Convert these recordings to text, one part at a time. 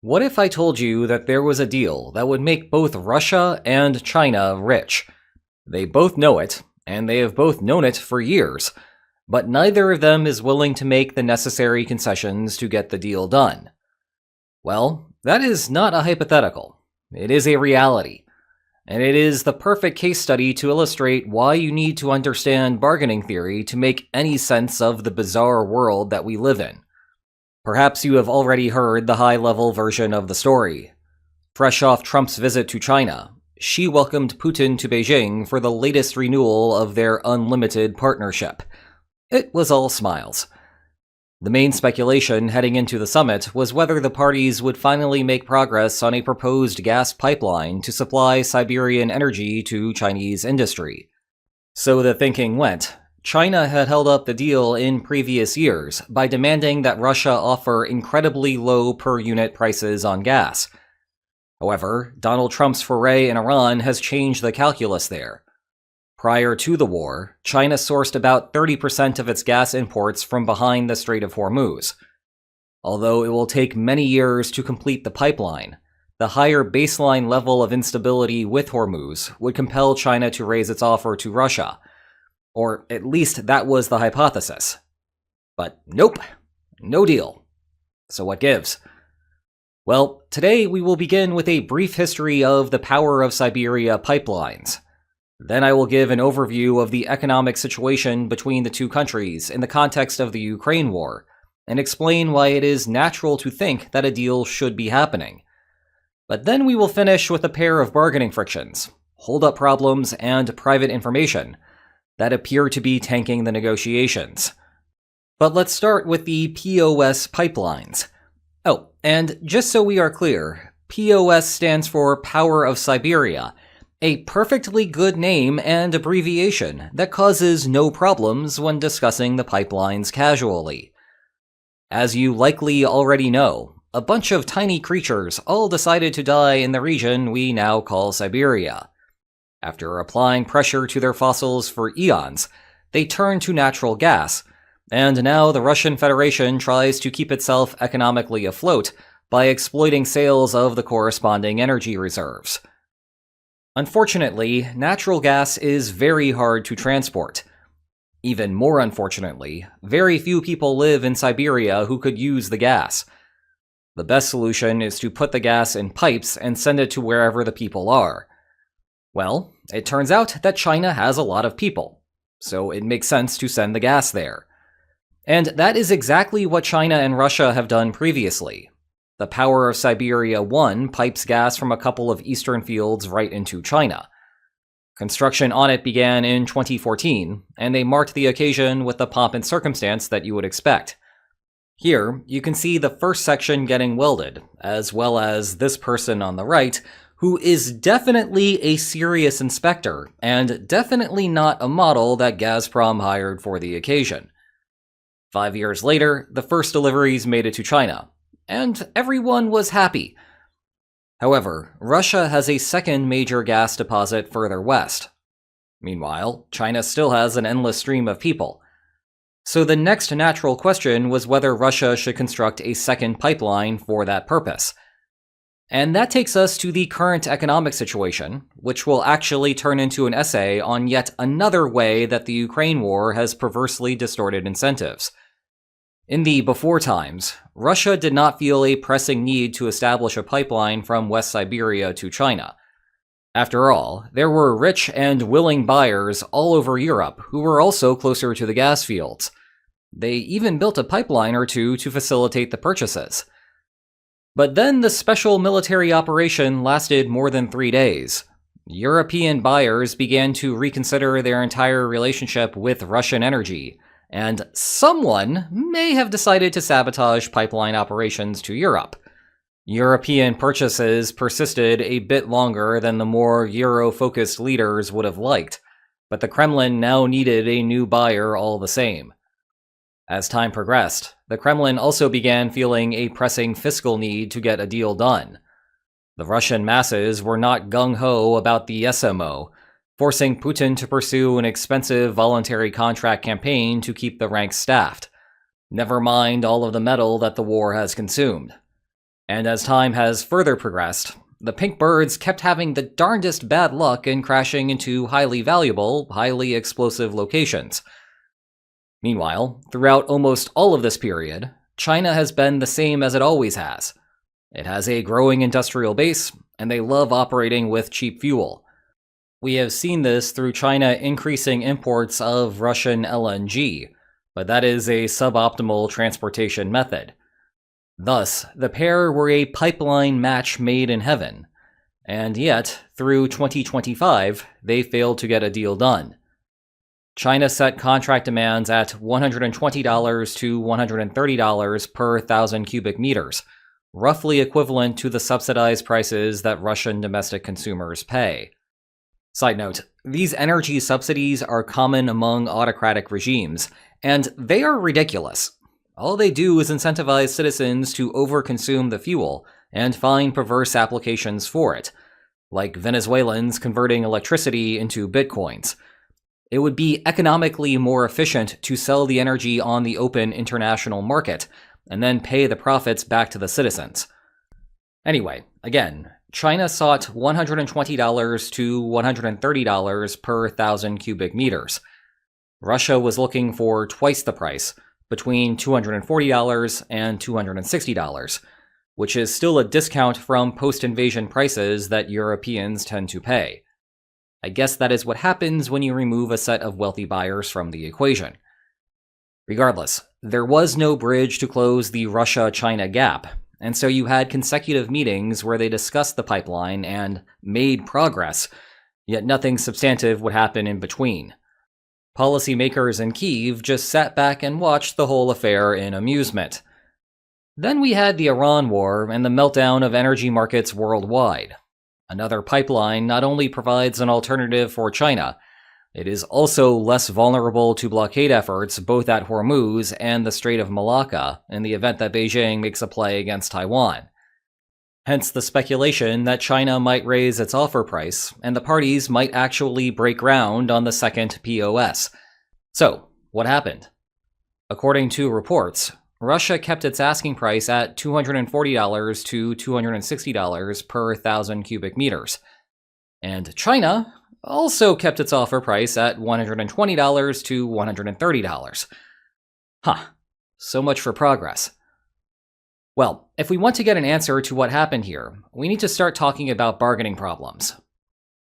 What if I told you that there was a deal that would make both Russia and China rich? They both know it, and they have both known it for years, but neither of them is willing to make the necessary concessions to get the deal done. Well, that is not a hypothetical. It is a reality. And it is the perfect case study to illustrate why you need to understand bargaining theory to make any sense of the bizarre world that we live in. Perhaps you have already heard the high-level version of the story. Fresh off Trump's visit to China, Xi welcomed Putin to Beijing for the latest renewal of their unlimited partnership. It was all smiles. The main speculation heading into the summit was whether the parties would finally make progress on a proposed gas pipeline to supply Siberian energy to Chinese industry. So the thinking went, China had held up the deal in previous years by demanding that Russia offer incredibly low per-unit prices on gas. However, Donald Trump's foray in Iran has changed the calculus there. Prior to the war, China sourced about 30% of its gas imports from behind the Strait of Hormuz. Although it will take many years to complete the pipeline, the higher baseline level of instability with Hormuz would compel China to raise its offer to Russia. Or at least that was the hypothesis. But nope, no deal. So what gives? Well, today we will begin with a brief history of the Power of Siberia pipelines. Then I will give an overview of the economic situation between the two countries in the context of the Ukraine war, and explain why it is natural to think that a deal should be happening. But then we will finish with a pair of bargaining frictions, hold-up problems, and private information that appear to be tanking the negotiations. But let's start with the POS pipelines. Oh, and just so we are clear, POS stands for Power of Siberia, a perfectly good name and abbreviation that causes no problems when discussing the pipelines casually. As you likely already know, a bunch of tiny creatures all decided to die in the region we now call Siberia. After applying pressure to their fossils for eons, they turned to natural gas, and now the Russian Federation tries to keep itself economically afloat by exploiting sales of the corresponding energy reserves. Unfortunately, natural gas is very hard to transport. Even more unfortunately, very few people live in Siberia who could use the gas. The best solution is to put the gas in pipes and send it to wherever the people are. Well, it turns out that China has a lot of people, so it makes sense to send the gas there. And that is exactly what China and Russia have done previously. The Power of Siberia 1 pipes gas from a couple of eastern fields right into China. Construction on it began in 2014, and they marked the occasion with the pomp and circumstance that you would expect. Here, you can see the first section getting welded, as well as this person on the right, who is definitely a serious inspector, and definitely not a model that Gazprom hired for the occasion. 5 years later, the first deliveries made it to China, and everyone was happy. However, Russia has a second major gas deposit further west. Meanwhile, China still has an endless stream of people. So the next natural question was whether Russia should construct a second pipeline for that purpose. And that takes us to the current economic situation, which will actually turn into an essay on yet another way that the Ukraine war has perversely distorted incentives. In the before times, Russia did not feel a pressing need to establish a pipeline from West Siberia to China. After all, there were rich and willing buyers all over Europe who were also closer to the gas fields. They even built a pipeline or two to facilitate the purchases. But then the special military operation lasted more than 3 days. European buyers began to reconsider their entire relationship with Russian energy, and someone may have decided to sabotage pipeline operations to Europe. European purchases persisted a bit longer than the more Euro-focused leaders would have liked, but the Kremlin now needed a new buyer all the same. As time progressed, the Kremlin also began feeling a pressing fiscal need to get a deal done. The Russian masses were not gung-ho about the SMO, forcing Putin to pursue an expensive voluntary contract campaign to keep the ranks staffed. Never mind all of the metal that the war has consumed. And as time has further progressed, the pink birds kept having the darndest bad luck in crashing into highly valuable, highly explosive locations. Meanwhile, throughout almost all of this period, China has been the same as it always has. It has a growing industrial base, and they love operating with cheap fuel. We have seen this through China increasing imports of Russian LNG, but that is a suboptimal transportation method. Thus, the pair were a pipeline match made in heaven, and yet, through 2025, they failed to get a deal done. China set contract demands at $120 to $130 per 1,000 cubic meters, roughly equivalent to the subsidized prices that Russian domestic consumers pay. Side note, these energy subsidies are common among autocratic regimes, and they are ridiculous. All they do is incentivize citizens to overconsume the fuel and find perverse applications for it, like Venezuelans converting electricity into bitcoins. It would be economically more efficient to sell the energy on the open international market and then pay the profits back to the citizens. Anyway, again, China sought $120 to $130 per 1,000 cubic meters. Russia was looking for twice the price, between $240 and $260, which is still a discount from post-invasion prices that Europeans tend to pay. I guess that is what happens when you remove a set of wealthy buyers from the equation. Regardless, there was no bridge to close the Russia-China gap, and so you had consecutive meetings where they discussed the pipeline and made progress, yet nothing substantive would happen in between. Policymakers in Kyiv just sat back and watched the whole affair in amusement. Then we had the Iran war and the meltdown of energy markets worldwide. Another pipeline not only provides an alternative for China, it is also less vulnerable to blockade efforts both at Hormuz and the Strait of Malacca in the event that Beijing makes a play against Taiwan. Hence the speculation that China might raise its offer price, and the parties might actually break ground on the second POS. So, what happened? According to reports, Russia kept its asking price at $240 to $260 per 1,000 cubic meters. And China also kept its offer price at $120 to $130. So much for progress. Well, if we want to get an answer to what happened here, we need to start talking about bargaining problems.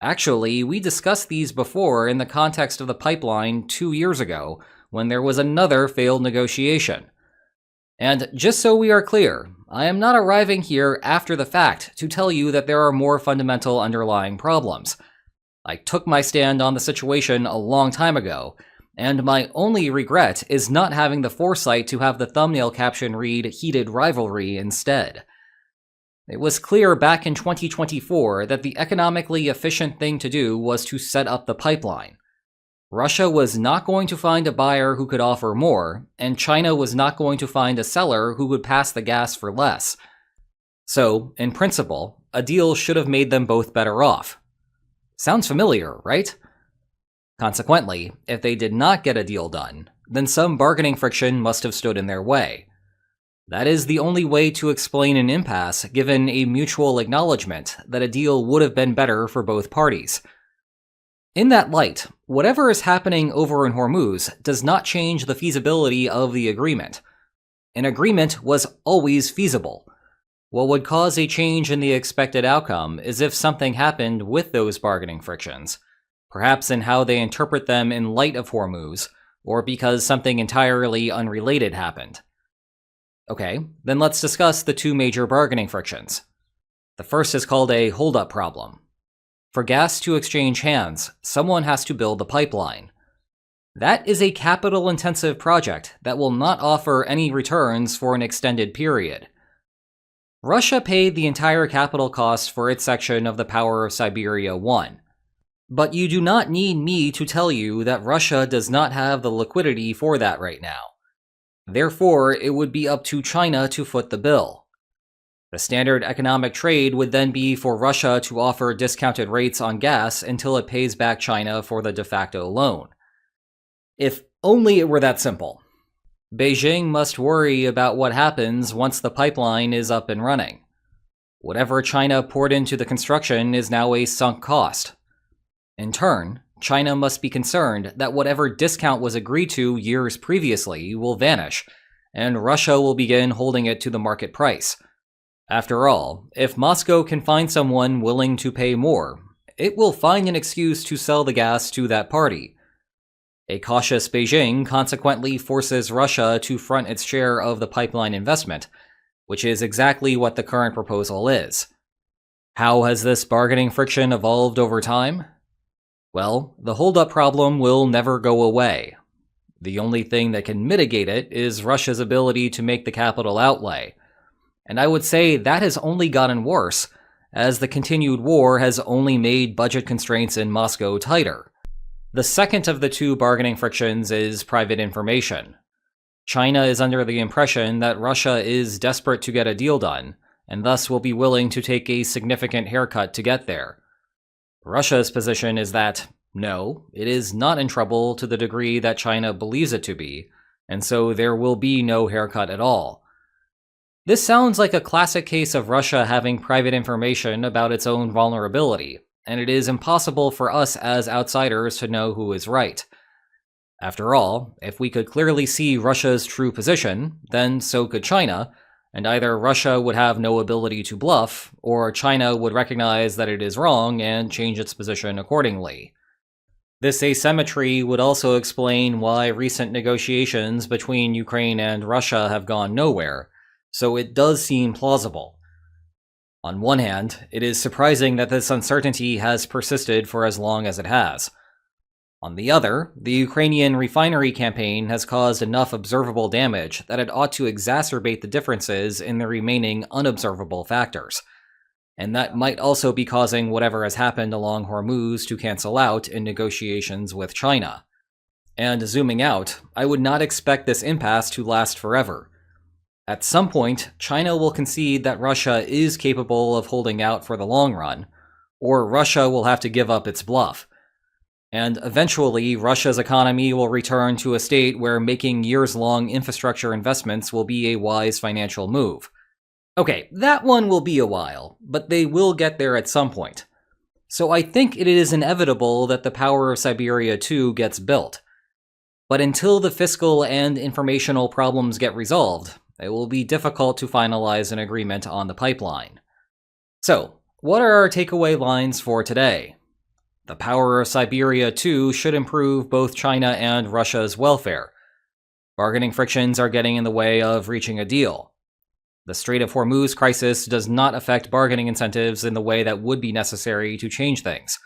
Actually, we discussed these before in the context of the pipeline 2 years ago, when there was another failed negotiation. And just so we are clear, I am not arriving here after the fact to tell you that there are more fundamental underlying problems. I took my stand on the situation a long time ago, and my only regret is not having the foresight to have the thumbnail caption read "Heated Rivalry" instead. It was clear back in 2024 that the economically efficient thing to do was to set up the pipeline. Russia was not going to find a buyer who could offer more, and China was not going to find a seller who would pass the gas for less. So, in principle, a deal should have made them both better off. Sounds familiar, right? Consequently, if they did not get a deal done, then some bargaining friction must have stood in their way. That is the only way to explain an impasse given a mutual acknowledgement that a deal would have been better for both parties. In that light, whatever is happening over in Hormuz does not change the feasibility of the agreement. An agreement was always feasible. What would cause a change in the expected outcome is if something happened with those bargaining frictions, perhaps in how they interpret them in light of Hormuz, or because something entirely unrelated happened. Okay, then let's discuss the two major bargaining frictions. The first is called a hold-up problem. For gas to exchange hands, someone has to build the pipeline. That is a capital-intensive project that will not offer any returns for an extended period. Russia paid the entire capital cost for its section of the Power of Siberia 1. But you do not need me to tell you that Russia does not have the liquidity for that right now. Therefore, it would be up to China to foot the bill. The standard economic trade would then be for Russia to offer discounted rates on gas until it pays back China for the de facto loan. If only it were that simple. Beijing must worry about what happens once the pipeline is up and running. Whatever China poured into the construction is now a sunk cost. In turn, China must be concerned that whatever discount was agreed to years previously will vanish, and Russia will begin holding it to the market price. After all, if Moscow can find someone willing to pay more, it will find an excuse to sell the gas to that party. A cautious Beijing consequently forces Russia to front its share of the pipeline investment, which is exactly what the current proposal is. How has this bargaining friction evolved over time? Well, the holdup problem will never go away. The only thing that can mitigate it is Russia's ability to make the capital outlay. And I would say that has only gotten worse, as the continued war has only made budget constraints in Moscow tighter. The second of the two bargaining frictions is private information. China is under the impression that Russia is desperate to get a deal done, and thus will be willing to take a significant haircut to get there. Russia's position is that, no, it is not in trouble to the degree that China believes it to be, and so there will be no haircut at all. This sounds like a classic case of Russia having private information about its own vulnerability, and it is impossible for us as outsiders to know who is right. After all, if we could clearly see Russia's true position, then so could China, and either Russia would have no ability to bluff, or China would recognize that it is wrong and change its position accordingly. This asymmetry would also explain why recent negotiations between Ukraine and Russia have gone nowhere, so it does seem plausible. On one hand, it is surprising that this uncertainty has persisted for as long as it has. On the other, the Ukrainian refinery campaign has caused enough observable damage that it ought to exacerbate the differences in the remaining unobservable factors. And that might also be causing whatever has happened along Hormuz to cancel out in negotiations with China. And zooming out, I would not expect this impasse to last forever. At some point, China will concede that Russia is capable of holding out for the long run, or Russia will have to give up its bluff. And eventually, Russia's economy will return to a state where making years-long infrastructure investments will be a wise financial move. Okay, that one will be a while, but they will get there at some point. So I think it is inevitable that the Power of Siberia 2 gets built. But until the fiscal and informational problems get resolved, it will be difficult to finalize an agreement on the pipeline. So, what are our takeaway lines for today? The Power of Siberia 2 should improve both China and Russia's welfare. Bargaining frictions are getting in the way of reaching a deal. The Strait of Hormuz crisis does not affect bargaining incentives in the way that would be necessary to change things.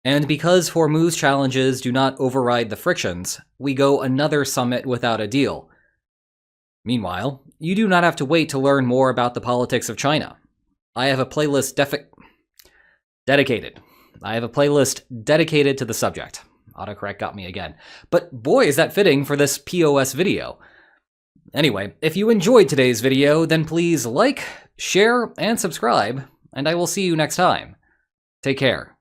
And because Hormuz challenges do not override the frictions, we go another summit without a deal. Meanwhile, you do not have to wait to learn more about the politics of China. I have a playlist dedicated. I have a playlist dedicated to the subject. Autocorrect got me again. But boy, is that fitting for this POS video. Anyway, if you enjoyed today's video, then please like, share, and subscribe, and I will see you next time. Take care.